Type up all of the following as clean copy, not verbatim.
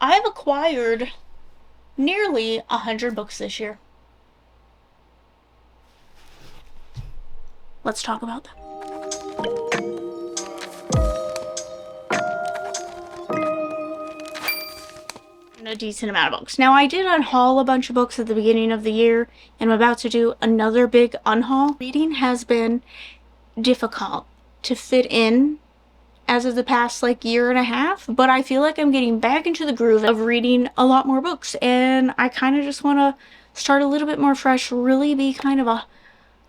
I've acquired nearly 100 books this year. Let's talk about them. A decent amount of books. Now, I did unhaul a bunch of books at the beginning of the year, and I'm about to do another big unhaul. Reading has been difficult to fit in as of the past year and a half, but I feel like I'm getting back into the groove of reading a lot more books, and I kind of just want to start a little bit more fresh, really be kind of a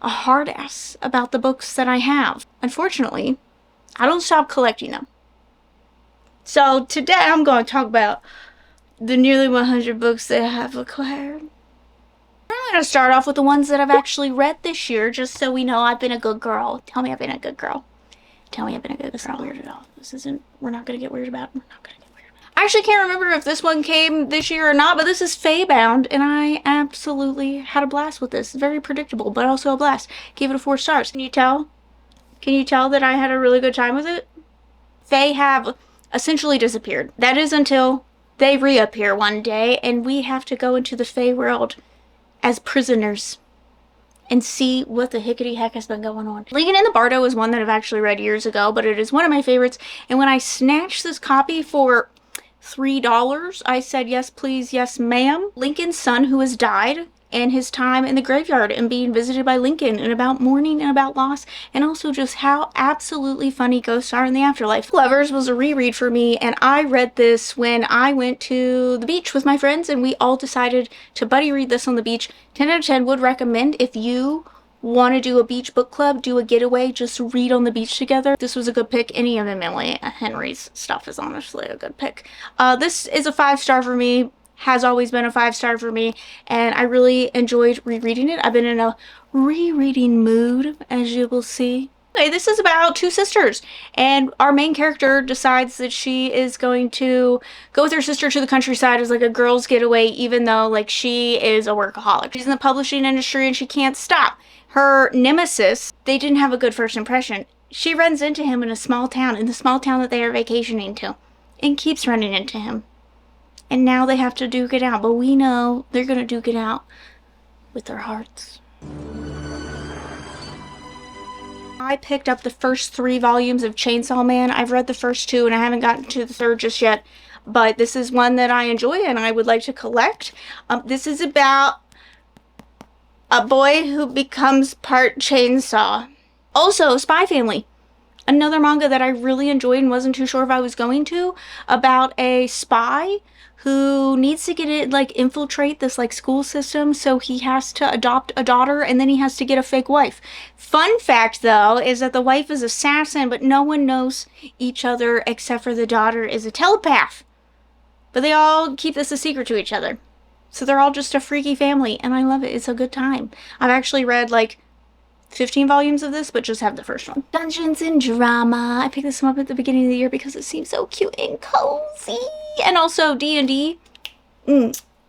hard ass about the books that I have. Unfortunately, I don't stop collecting them. So today I'm going to talk about the nearly 100 books that I have acquired. I'm going to start off with the ones that I've actually read this year, just so we know I've been a good girl. Tell me I've been a good girl. Tell me I've been a good girl. This isn't weird at all. We're not going to get weird about it. We're not going to get weird about it. I actually can't remember if this one came this year or not, but this is Feybound, and I absolutely had a blast with this. Very predictable, but also a blast. Gave it a 4 stars. Can you tell? Can you tell that I had a really good time with it? Fae have essentially disappeared. That is until they reappear one day, and we have to go into the Fae world as prisoners and see what the hickety heck has been going on. Legan and the Bardo is one that I've actually read years ago, but it is one of my favorites, and when I snatched this copy for $3, I said, yes please, yes ma'am. Lincoln's son who has died, and his time in the graveyard and being visited by Lincoln, and about mourning and about loss, and also just how absolutely funny ghosts are in the afterlife. Lovers was a reread for me, and I read this when I went to the beach with my friends, and we all decided to buddy read this on the beach. 10 out of 10 would recommend if you want to do a beach book club, do a getaway, just read on the beach together. This was a good pick. Any of Emily Henry's stuff is honestly a good pick. This is a 5-star for me. Has always been a 5-star for me, and I really enjoyed rereading it. I've been in a rereading mood, as you will see. Okay, this is about 2 sisters, and our main character decides that she is going to go with her sister to the countryside as a girl's getaway, even though she is a workaholic. She's in the publishing industry and she can't stop. Her nemesis, they didn't have a good first impression. She runs into him in the small town that they are vacationing to, and keeps running into him. And now they have to duke it out, but we know they're going to duke it out with their hearts. I picked up the first 3 volumes of Chainsaw Man. I've read the first 2 and I haven't gotten to the 3rd just yet, but this is one that I enjoy and I would like to collect. This is about a boy who becomes part chainsaw. Also, Spy Family. Another manga that I really enjoyed and wasn't too sure if I was going to, about a spy who needs to get it, infiltrate this, school system, so he has to adopt a daughter, and then he has to get a fake wife. Fun fact, though, is that the wife is assassin, but no one knows each other except for the daughter is a telepath. But they all keep this a secret to each other. So they're all just a freaky family, and I love it. It's a good time. I've actually read, 15 volumes of this, but just have the first one. Dungeons and Drama. I picked this one up at the beginning of the year because it seems so cute and cozy. And also D&D.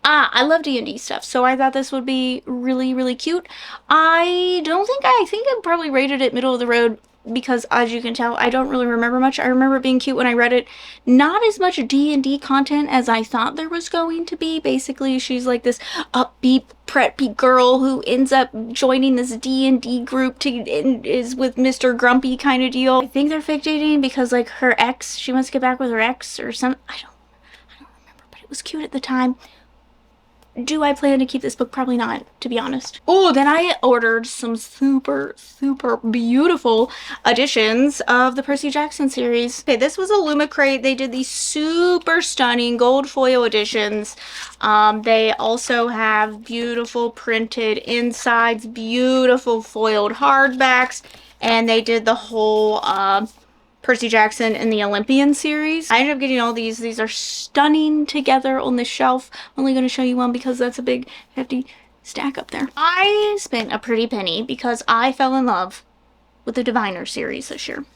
I love D&D stuff, so I thought this would be really, really cute. I think I probably rated it middle of the road because, as you can tell, I don't really remember much. I remember it being cute when I read it. Not as much D&D content as I thought there was going to be. Basically, she's this upbeat, preppy girl who ends up joining this D&D group and is with Mr. Grumpy kind of deal. I think they're fake dating because, her ex, she wants to get back with her ex or something. I don't remember, but it was cute at the time. Do I plan to keep this book? Probably not, to be honest. Oh, then I ordered some super, super beautiful editions of the Percy Jackson series. Okay, this was a Luma crate. They did these super stunning gold foil editions. They also have beautiful printed insides, beautiful foiled hardbacks, and they did the whole Percy Jackson and the Olympian series. I ended up getting all these. These are stunning together on this shelf. I'm only going to show you one because that's a big, hefty stack up there. I spent a pretty penny because I fell in love with the Diviner series this year.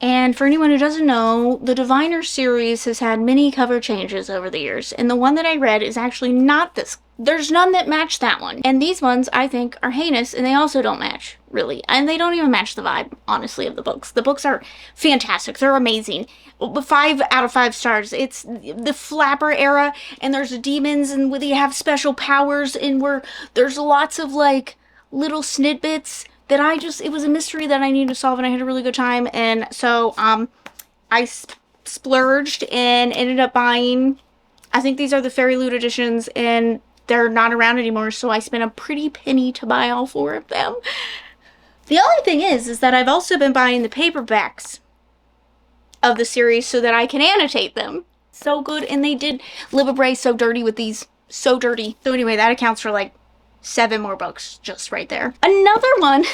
And for anyone who doesn't know, the Diviner series has had many cover changes over the years. And the one that I read is actually not this There's none that match that one. And these ones, I think, are heinous, and they also don't match, really. And they don't even match the vibe, honestly, of the books. The books are fantastic. They're amazing. 5 out of 5 stars. It's the Flapper era, and there's demons, and they have special powers, and there's lots of, like, little snidbits that it was a mystery that I needed to solve, and I had a really good time. And so, I splurged and ended up buying, I think these are the Fairy Loot editions, and they're not around anymore, so I spent a pretty penny to buy all 4 of them. The only thing is that I've also been buying the paperbacks of the series so that I can annotate them. So good, and they did Libre so dirty with these. So dirty. So anyway, that accounts for like 7 more books just right there. Another one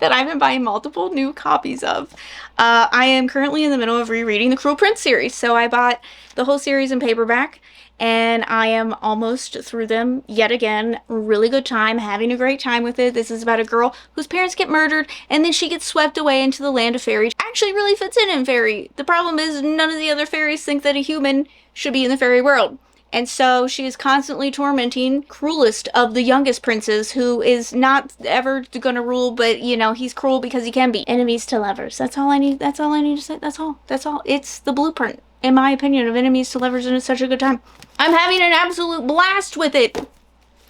that I've been buying multiple new copies of. I am currently in the middle of rereading the Cruel Prince series, so I bought the whole series in paperback, and I am almost through them yet again. Really good time, having a great time with it. This is about a girl whose parents get murdered, and then she gets swept away into the land of fairy. Actually really fits in fairy. The problem is none of the other fairies think that a human should be in the fairy world. And so she is constantly tormenting cruelest of the youngest princes, who is not ever gonna rule, but you know, he's cruel because he can be. Enemies to lovers. That's all I need to say. That's all. It's the blueprint, in my opinion, of enemies to lovers, and it's such a good time. I'm having an absolute blast with it.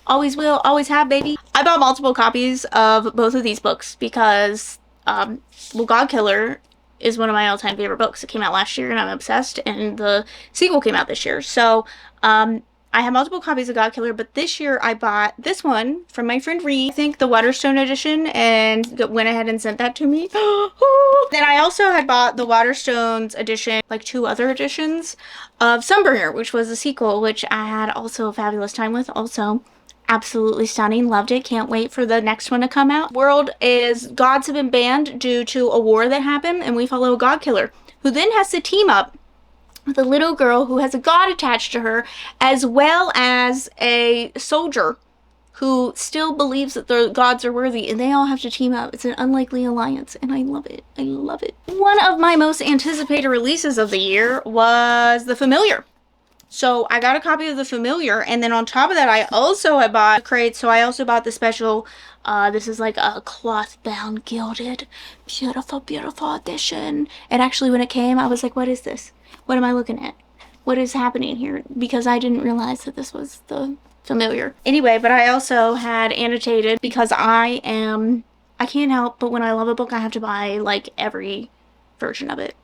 Always will, always have, baby. I bought multiple copies of both of these books because, well, Godkiller is one of my all-time favorite books. It came out last year and I'm obsessed, and the sequel came out this year. So, I have multiple copies of Godkiller, but this year I bought this one from my friend Ree, I think the Waterstone edition, and went ahead and sent that to me. Then I also had bought the Waterstones edition, like 2 other editions of Sunbringer, which was a sequel, which I had also a fabulous time with. Also, absolutely stunning. Loved it. Can't wait for the next one to come out. World is gods have been banned due to a war that happened, and we follow a god killer who then has to team up with a little girl who has a god attached to her, as well as a soldier who still believes that the gods are worthy, and they all have to team up. It's an unlikely alliance, and I love it. I love it. One of my most anticipated releases of the year was The Familiar. So I got a copy of The Familiar, and then on top of that, I also had bought a crate, so I also bought the special, this is like a cloth-bound, gilded, beautiful, beautiful edition. And actually, when it came, I was like, what is this? What am I looking at? What is happening here? Because I didn't realize that this was The Familiar. Anyway, but I also had annotated, because I can't help, but when I love a book, I have to buy, like, every version of it.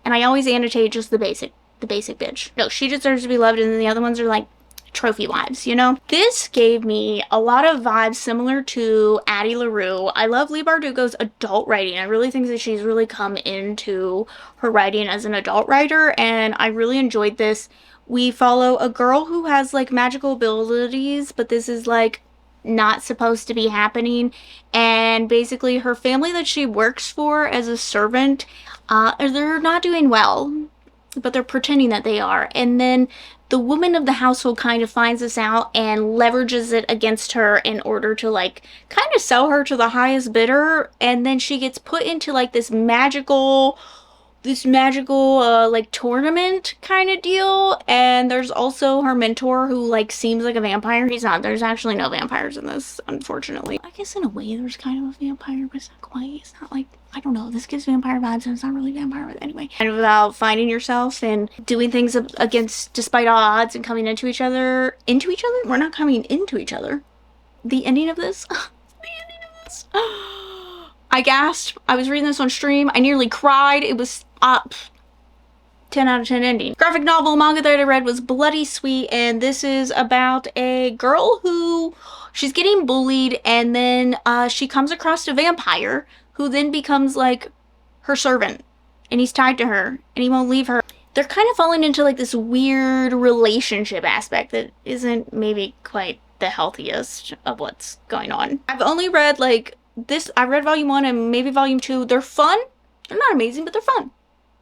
And I always annotate just the basic bitch. No, she deserves to be loved, and then the other ones are like trophy wives, you know? This gave me a lot of vibes similar to Addie LaRue. I love Leigh Bardugo's adult writing. I really think that she's really come into her writing as an adult writer, and I really enjoyed this. We follow a girl who has like magical abilities, but this is like not supposed to be happening, and basically her family that she works for as a servant, they're not doing well, but they're pretending that they are. And then the woman of the household kind of finds this out and leverages it against her in order to like kind of sell her to the highest bidder. And then she gets put into like this magical like tournament kind of deal. And there's also her mentor who like seems like a vampire. He's not. There's actually no vampires in this, unfortunately. I guess in a way there's kind of a vampire, but it's not quite. It's not like, I don't know, this gives vampire vibes and it's not really vampire, but anyway. Kind of about finding yourself and doing things despite all odds and coming into each other. We're not coming into each other. The ending of this. I gasped. I was reading this on stream. I nearly cried. It was 10 out of 10 ending. Graphic novel manga that I read was Bloody Sweet, and this is about a girl who, she's getting bullied, and then she comes across a vampire who then becomes like her servant, and he's tied to her and he won't leave her. They're kind of falling into like this weird relationship aspect that isn't maybe quite the healthiest of what's going on. I've only read like this. I read volume 1 and maybe volume 2. They're fun. They're not amazing, but they're fun.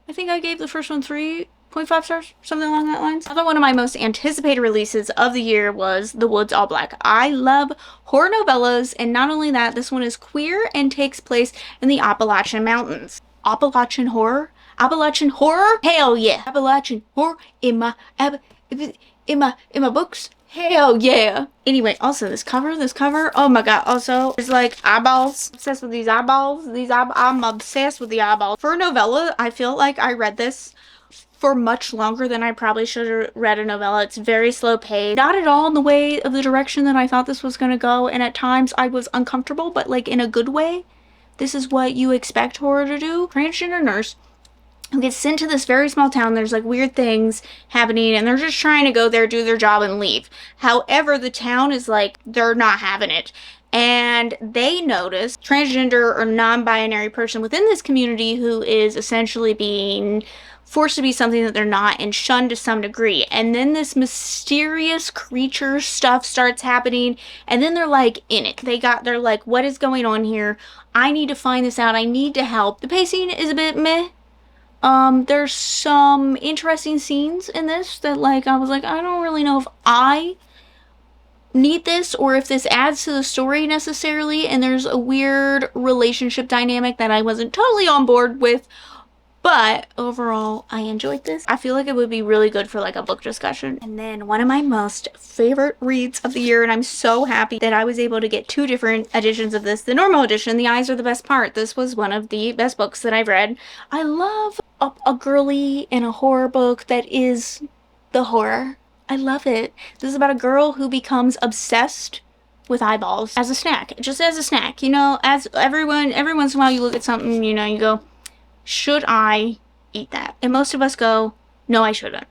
I think I gave the first one 3.5 stars, something along that lines. Another one of my most anticipated releases of the year was The Woods All Black. I love horror novellas, and not only that, this one is queer and takes place in the Appalachian Mountains. Appalachian horror? Appalachian horror? Hell yeah! Appalachian horror in my books. Hell yeah. Anyway, also this cover, oh my god. Also, there's like eyeballs. Obsessed with these eyeballs. I'm obsessed with the eyeballs. For a novella, I feel like I read this for much longer than I probably should have read a novella. It's very slow paced. Not at all in the way of the direction that I thought this was gonna go, and at times I was uncomfortable, but like in a good way. This is what you expect horror to do. Transgender nurse who gets sent to this very small town. There's like weird things happening and they're just trying to go there, do their job, and leave. However, the town is like, they're not having it. And they notice transgender or non-binary person within this community who is essentially being forced to be something that they're not and shunned to some degree. And then this mysterious creature stuff starts happening, and then they're like in it. They're like, what is going on here? I need to find this out. I need to help. The pacing is a bit meh. There's some interesting scenes in this that, like, I was like, I don't really know if I need this or if this adds to the story necessarily, and there's a weird relationship dynamic that I wasn't totally on board with, but overall, I enjoyed this. I feel like it would be really good for like a book discussion. And then one of my most favorite reads of the year, and I'm so happy that I was able to get 2 different editions of this. The normal edition, The Eyes Are the Best Part. This was one of the best books that I've read. I love a girly in a horror book that is the horror. I love it. This is about a girl who becomes obsessed with eyeballs as a snack. Just as a snack. You know, as every once in a while you look at something, you know, you go, should I eat that? And most of us go, no, I shouldn't.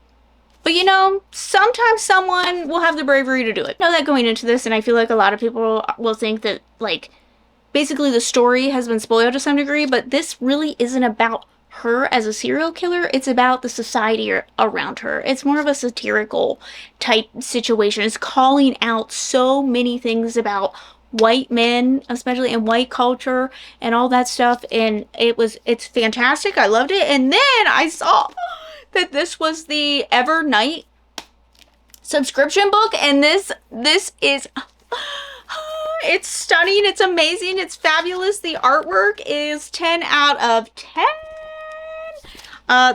But you know, sometimes someone will have the bravery to do it. I know that going into this, and I feel like a lot of people will think that, like, basically the story has been spoiled to some degree, but this really isn't about her as a serial killer. It's about the society around her. It's more of a satirical type situation. It's calling out so many things about white men, especially in white culture and all that stuff, and it's fantastic. I loved it. And then I saw that this was the Evernight subscription book, and this is it's stunning, it's amazing, it's fabulous. The artwork is 10 out of 10.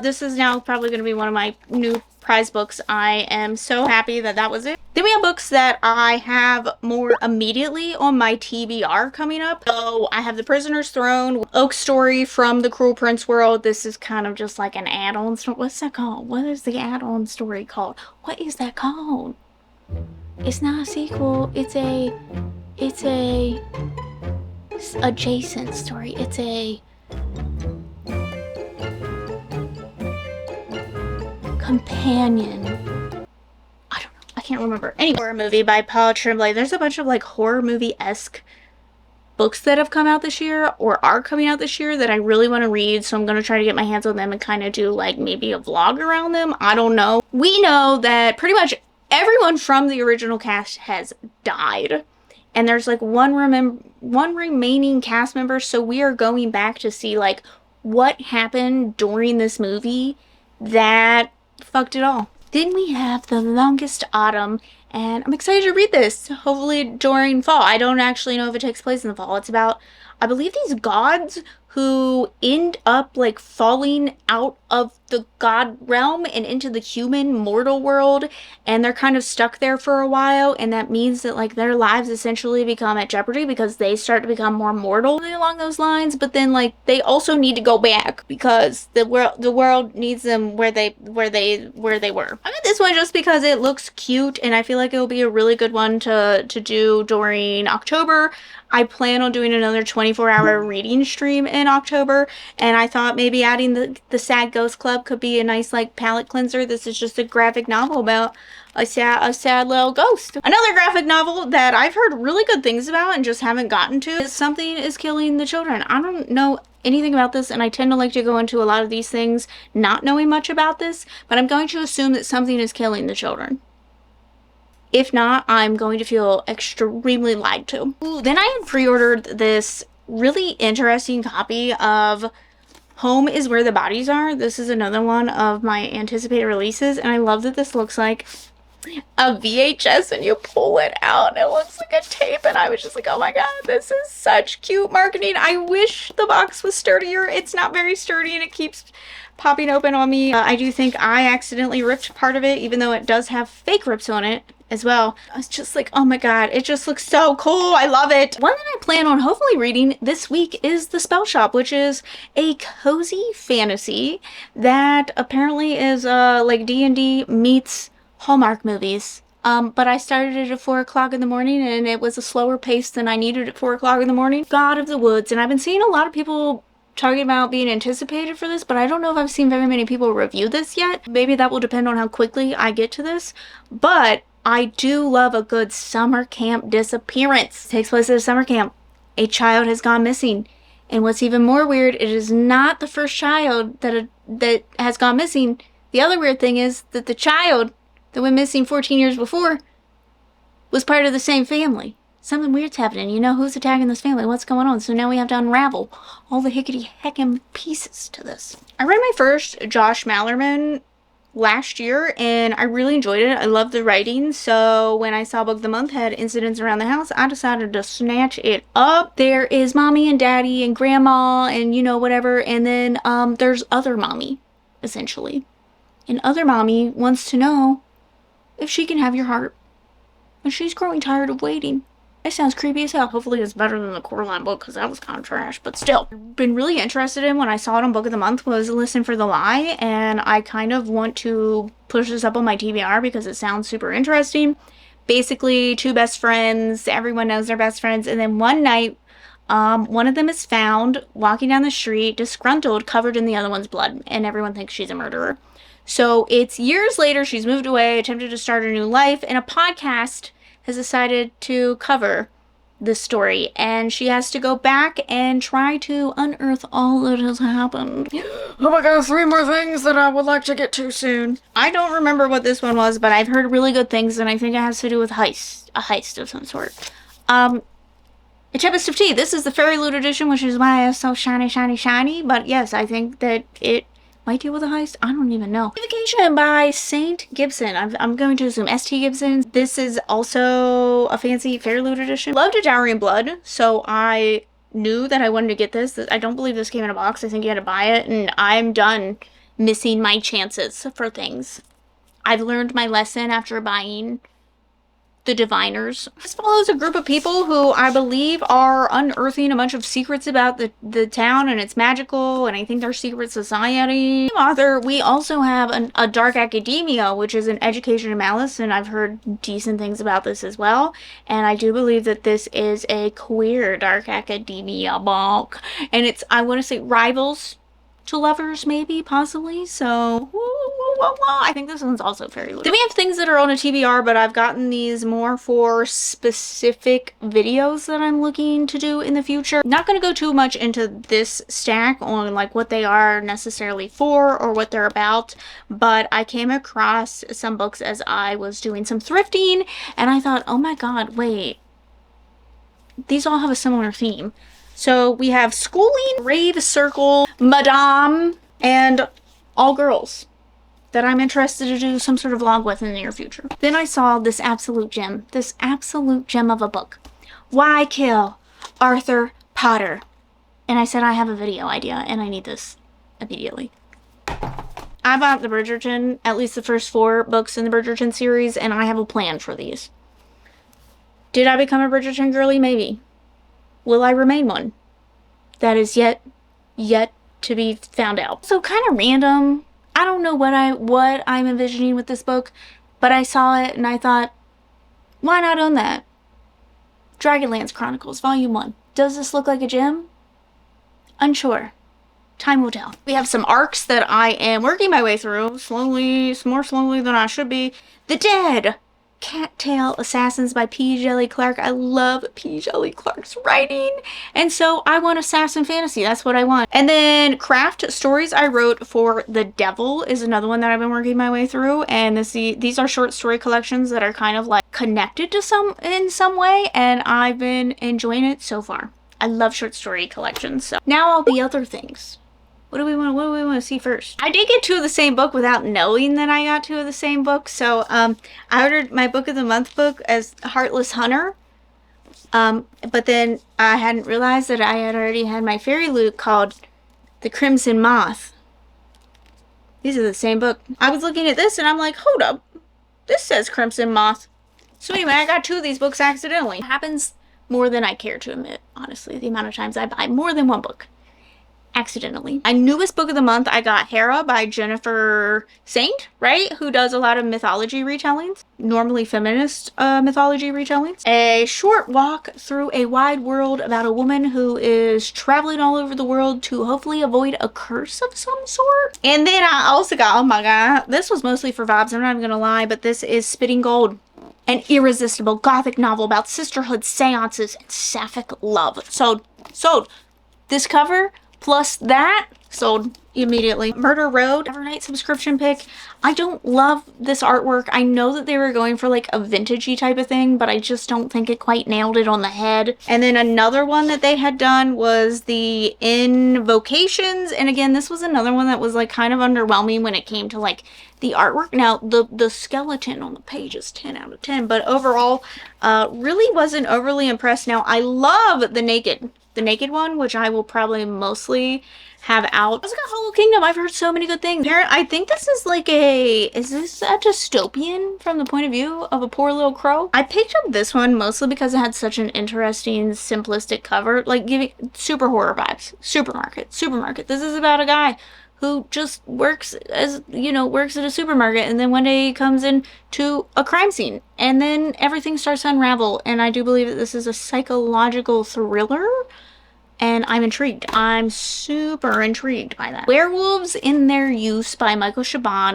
This is now probably going to be one of my new prize books. I am so happy that that was it. Then we have books that I have more immediately on my TBR coming up. So I have The Prisoner's Throne, Oak Story from the Cruel Prince world. This is kind of just like an add-on story. What's that called? What is the add-on story called? What is that called? It's not a sequel. It's a adjacent story. It's a companion. I don't know. I can't remember. Any horror movie by Paula Tremblay. There's a bunch of like horror movie-esque books that have come out this year or are coming out this year that I really want to read, so I'm going to try to get my hands on them and kind of do like maybe a vlog around them. I don't know. We know that pretty much everyone from the original cast has died, and there's like one remaining cast member, so we are going back to see like what happened during this movie that fucked it all. Then we have The Longest Autumn, and I'm excited to read this, hopefully during fall. I don't actually know if it takes place in the fall. It's about, I believe, these gods who end up like falling out of the god realm and into the human mortal world, and they're kind of stuck there for a while, and that means that like their lives essentially become at jeopardy because they start to become more mortal along those lines. But then like they also need to go back because the world needs them where they were. I got this one just because it looks cute, and I feel like it will be a really good one to do during October. I plan on doing another 24-hour reading stream in October, and I thought maybe adding the Sad Ghost Club could be a nice like palate cleanser. This is just a graphic novel about a sad little ghost. Another graphic novel that I've heard really good things about and just haven't gotten to is Something is Killing the Children. I don't know anything about this, and I tend to like to go into a lot of these things not knowing much about this, but I'm going to assume that something is killing the children. If not, I'm going to feel extremely lied to. Ooh, then I had pre-ordered this really interesting copy of Home is Where the Bodies Are. This is another one of my anticipated releases, and I love that this looks like a VHS and you pull it out and it looks like a tape, and I was just like, oh my god, this is such cute marketing. I wish the box was sturdier. It's not very sturdy and it keeps popping open on me. I do think I accidentally ripped part of it, even though it does have fake rips on it. as well. I was just like, oh my god, it just looks so cool. I love it. One that I plan on hopefully reading this week is The Spell Shop, which is a cozy fantasy that apparently is like D&D meets Hallmark movies. But I started it at 4 o'clock in the morning and it was a slower pace than I needed at 4 o'clock in the morning. God of the Woods. And I've been seeing a lot of people talking about being anticipated for this, but I don't know if I've seen very many people review this yet. Maybe that will depend on how quickly I get to this. But I do love a good summer camp disappearance. It takes place at a summer camp. A child has gone missing. And what's even more weird, it is not the first child that has gone missing. The other weird thing is that the child that went missing 14 years before was part of the same family. Something weird's happening. You know, who's attacking this family? What's going on? So now we have to unravel all the hickety-heckin' pieces to this. I read my first Josh Malerman last year, and I really enjoyed it. I love the writing, so when I saw Book of the Month had Incidents Around the House, I decided to snatch it up. There is Mommy and Daddy and Grandma and, you know, whatever, and then there's Other Mommy, essentially. And Other Mommy wants to know if she can have your heart. And she's growing tired of waiting. It sounds creepy as hell. Hopefully it's better than the Coraline book, because that was kind of trash, but still. Been really interested in when I saw it on Book of the Month was Listen for the Lie, and I kind of want to push this up on my TBR because it sounds super interesting. Basically, two best friends, everyone knows their best friends, and then one night, one of them is found walking down the street, disgruntled, covered in the other one's blood, and everyone thinks she's a murderer. So it's years later, she's moved away, attempted to start a new life, and a podcast has decided to cover this story, and she has to go back and try to unearth all that has happened. Oh my god, 3 more things that I would like to get to soon. I don't remember what this one was, but I've heard really good things, and I think it has to do with heist. A heist of some sort. A Tempest of Tea. This is the Fairy Loot edition, which is why it's so shiny, shiny, shiny, but yes, I think that it might deal with a heist. I don't even know. Vacation by St. Gibson. I'm going to assume St. Gibson. This is also a fancy Fairy Loot edition. Loved A Dowry in Blood, so I knew that I wanted to get this. I don't believe this came in a box. I think you had to buy it, and I'm done missing my chances for things. I've learned my lesson after buying The Diviners. This follows a group of people who I believe are unearthing a bunch of secrets about the town, and it's magical, and I think they're secret society. Author, we also have a Dark Academia, which is an Education of Malice, and I've heard decent things about this as well. And I do believe that this is a queer Dark Academia book, and it's, I want to say, rivals to lovers, maybe, possibly. So I think this one's also Fairy Loot. Then we have things that are on a TBR, but I've gotten these more for specific videos that I'm looking to do in the future. Not going to go too much into this stack on like what they are necessarily for or what they're about, but I came across some books as I was doing some thrifting, and I thought, oh my god, wait, these all have a similar theme. So we have Schooling, Rave Circle, Madame, and All Girls that I'm interested to do some sort of vlog with in the near future. Then I saw this absolute gem of a book. Why Kill Arthur Potter? And I said, I have a video idea and I need this immediately. I bought the Bridgerton, at least the first 4 books in the Bridgerton series, and I have a plan for these. Did I become a Bridgerton girly? Maybe. Will I remain one? That is yet to be found out. So kind of random. I don't know what I'm envisioning with this book, but I saw it and I thought, why not own that? Dragonlance Chronicles, Volume 1. Does this look like a gem? Unsure. Time will tell. We have some arcs that I am working my way through, slowly, more slowly than I should be. The Dead! Cattail Assassins by P. Djeli Clark. I love P. Djeli Clark's writing, and so I want assassin fantasy. That's what I want. And then Craft Stories I wrote for The Devil is another one that I've been working my way through, and these are short story collections that are kind of like connected to in some way, and I've been enjoying it so far. I love short story collections. So now all the other things. What do we want to see first? I did get 2 of the same book without knowing that I got 2 of the same book. So I ordered my Book of the Month book as Heartless Hunter. But then I hadn't realized that I had already had my Fairy Loot called The Crimson Moth. These are the same book. I was looking at this and I'm like, hold up. This says Crimson Moth. So anyway, I got 2 of these books accidentally. It happens more than I care to admit, honestly, the amount of times I buy more than one book accidentally. My newest book of the month, I got Hera by Jennifer Saint, right? Who does a lot of mythology retellings, normally feminist mythology retellings. A short walk through a wide world about a woman who is traveling all over the world to hopefully avoid a curse of some sort. And then I also got, oh my god, this was mostly for vibes, I'm not even gonna lie, but this is Spitting Gold, an irresistible gothic novel about sisterhood, seances, and sapphic love. Sold. This cover plus that, sold immediately. Murder Road, Evernight subscription pick. I don't love this artwork. I know that they were going for like a vintagey type of thing, but I just don't think it quite nailed it on the head. And then another one that they had done was the Invocations. And again, this was another one that was like kind of underwhelming when it came to like the artwork. Now, the skeleton on the page is 10 out of 10, but overall, really wasn't overly impressed. Now, I love the naked one, which I will probably mostly have out. I also got Hollow Kingdom. I've heard so many good things. I think this is like is this a dystopian from the point of view of a poor little crow? I picked up this one mostly because it had such an interesting, simplistic cover, like giving super horror vibes. Supermarket. This is about a guy who just works as, you know, works at a supermarket, and then one day he comes in to a crime scene, and then everything starts to unravel. And I do believe that this is a psychological thriller, and I'm intrigued. I'm super intrigued by that. Werewolves in Their Use by Michael Chabon.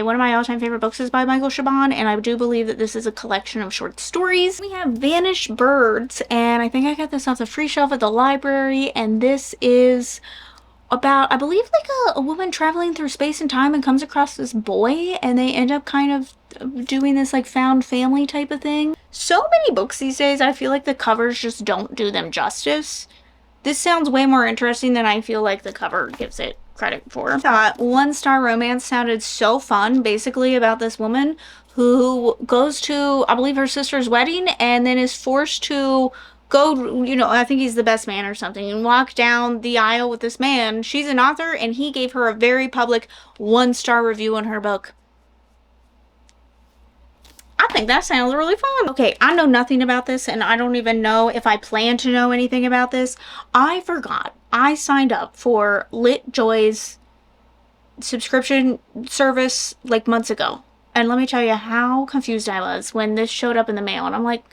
One of my all-time favorite books is by Michael Chabon, and I do believe that this is a collection of short stories. We have Vanished Birds, and I think I got this off the free shelf at the library, and this is about, I believe, like a woman traveling through space and time and comes across this boy, and they end up kind of doing this like found family type of thing. So many books these days, I feel like the covers just don't do them justice. This sounds way more interesting than I feel like the cover gives it credit for. I thought One Star Romance sounded so fun, basically about this woman who goes to, I believe, her sister's wedding, and then is forced to go, you know, I think he's the best man or something, and walk down the aisle with this man. She's an author, and he gave her a very public 1-star review on her book. I think that sounds really fun. Okay, I know nothing about this, and I don't even know if I plan to know anything about this. I forgot. I signed up for Lit Joy's subscription service like months ago. And let me tell you how confused I was when this showed up in the mail. And I'm like,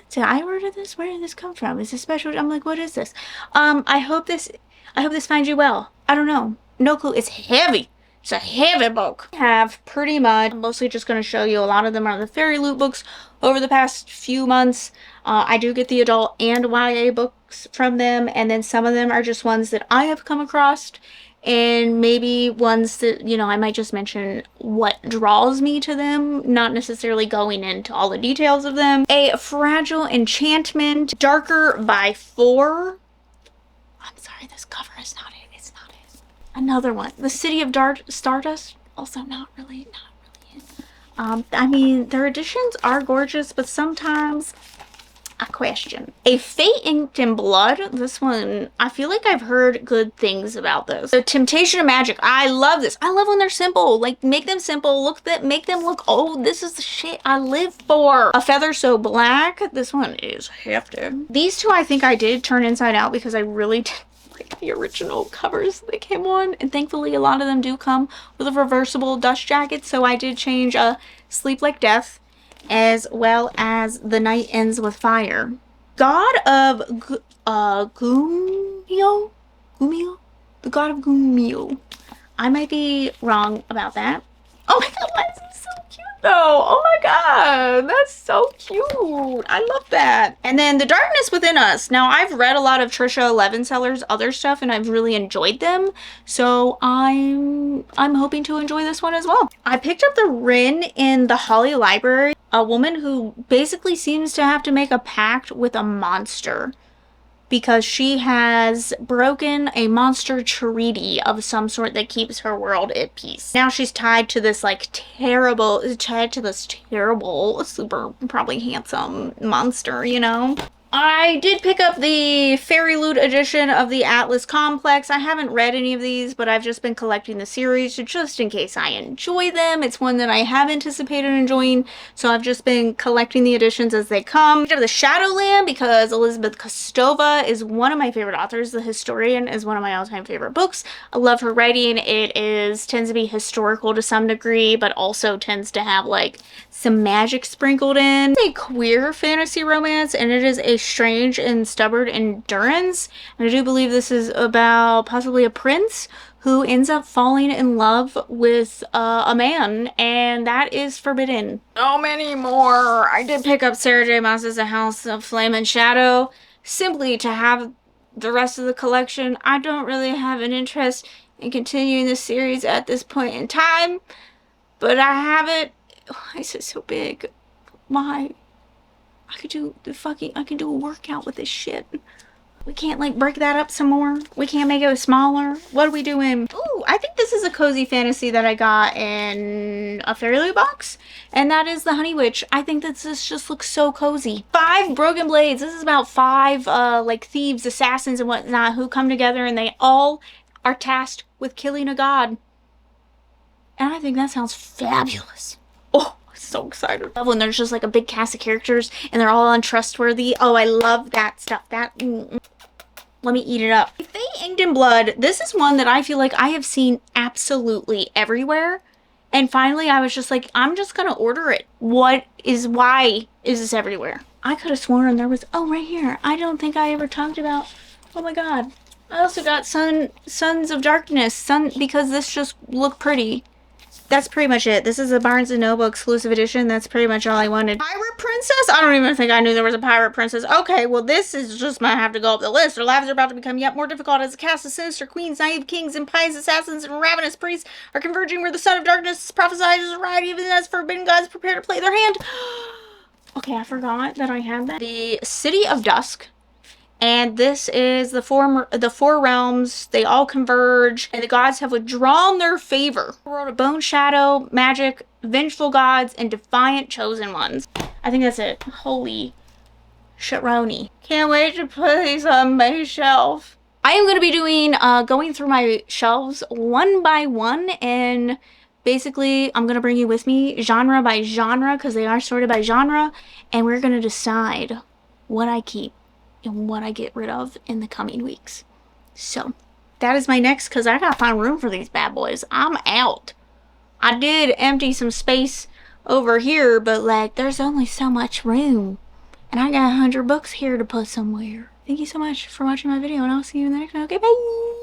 did I order this? Where did this come from? Is this special? I'm like, what is this? I hope this finds you well. I don't know. No clue. It's heavy. It's a heavy book. I have pretty much, I'm mostly just going to show you, a lot of them are the Fairy Loot books over the past few months. I do get the adult and YA books from them, and then some of them are just ones that I have come across, and maybe ones that, you know, I might just mention what draws me to them, not necessarily going into all the details of them. A Fragile Enchantment, Darker by 4. I'm sorry, this cover is not it. It's not it. Another one, The City of Stardust, also not really it. I mean, their editions are gorgeous, but sometimes I question. A Fate Inked in Blood. This one, I feel like I've heard good things about this. The Temptation of Magic. I love this. I love when they're simple. Like, make them simple. Make them look, oh, this is the shit I live for. A Feather So Black. This one is hefty. These two I think I did turn inside out because I really did like the original covers they came on. And thankfully a lot of them do come with a reversible dust jacket. So I did change Sleep Like Death, as well as The Night Ends with Fire. God of Gumio? The God of Gumio. I might be wrong about that. Oh my god, why is it so cute though? Oh my god, that's so cute. I love that. And then The Darkness Within Us. Now, I've read a lot of Trisha Levenseller's other stuff, and I've really enjoyed them. So I'm hoping to enjoy this one as well. I picked up the Rin in the Holly Library. A woman who basically seems to have to make a pact with a monster because she has broken a monster treaty of some sort that keeps her world at peace. Now she's tied to this terrible, super probably handsome monster, you know? I did pick up the Fairy Loot edition of the Atlas Complex. I haven't read any of these, but I've just been collecting the series just in case I enjoy them. It's one that I have anticipated enjoying, so I've just been collecting the editions as they come. I have the Shadowland because Elizabeth Kostova is one of my favorite authors. The Historian is one of my all-time favorite books. I love her writing. It tends to be historical to some degree, but also tends to have like some magic sprinkled in. It's a queer fantasy romance, and it is a strange and stubborn endurance. And I do believe this is about possibly a prince who ends up falling in love with a man, and that is forbidden. So many more. I did pick up Sarah J. Maas's A House of Flame and Shadow simply to have the rest of the collection. I don't really have an interest in continuing this series at this point in time, but I have it. Why is it so big? Why? I could do a workout with this shit. We can't like break that up some more. We can't make it smaller. What are we doing? Ooh, I think this is a cozy fantasy that I got in a Fairy Loot box, and that is the Honey Witch. I think that this just looks so cozy. 5 Broken Blades. This is about 5 like thieves, assassins, and whatnot who come together, and they all are tasked with killing a god. And I think that sounds fabulous. Oh, so excited. I love when there's just like a big cast of characters and they're all untrustworthy. Oh, I love that stuff. Let me eat it up. Fae Inked in Blood. This is one that I feel like I have seen absolutely everywhere. And finally I was just like, I'm just gonna order it. Why is this everywhere? I could have sworn there was, oh, right here. I don't think I ever talked about, oh my god. I also got Sons of Darkness. Because this just looked pretty. That's pretty much it. This is a Barnes & Noble exclusive edition. That's pretty much all I wanted. Pirate Princess? I don't even think I knew there was a Pirate Princess. Okay, well this is just might have to go up the list. Our lives are about to become yet more difficult as a cast of sinister queens, naive kings, and pious assassins and ravenous priests are converging where the Son of Darkness prophesies to ride, even as forbidden gods prepare to play their hand. Okay, I forgot that I had that. The City of Dusk. And this is the four realms. They all converge, and the gods have withdrawn their favor. I wrote a Bone Shadow, Magic, Vengeful Gods, and Defiant Chosen Ones. I think that's it. Holy shitroni. Can't wait to put these on my shelf. I am going to be doing, going through my shelves one by one, and basically I'm going to bring you with me genre by genre, because they are sorted by genre, and we're going to decide what I keep and what I get rid of in the coming weeks. So that is my next, because I gotta find room for these bad boys. I'm out. I did empty some space over here, but like there's only so much room, and I got 100 books here to put somewhere. Thank you so much for watching my video, and I'll see you in the next one. Okay, bye.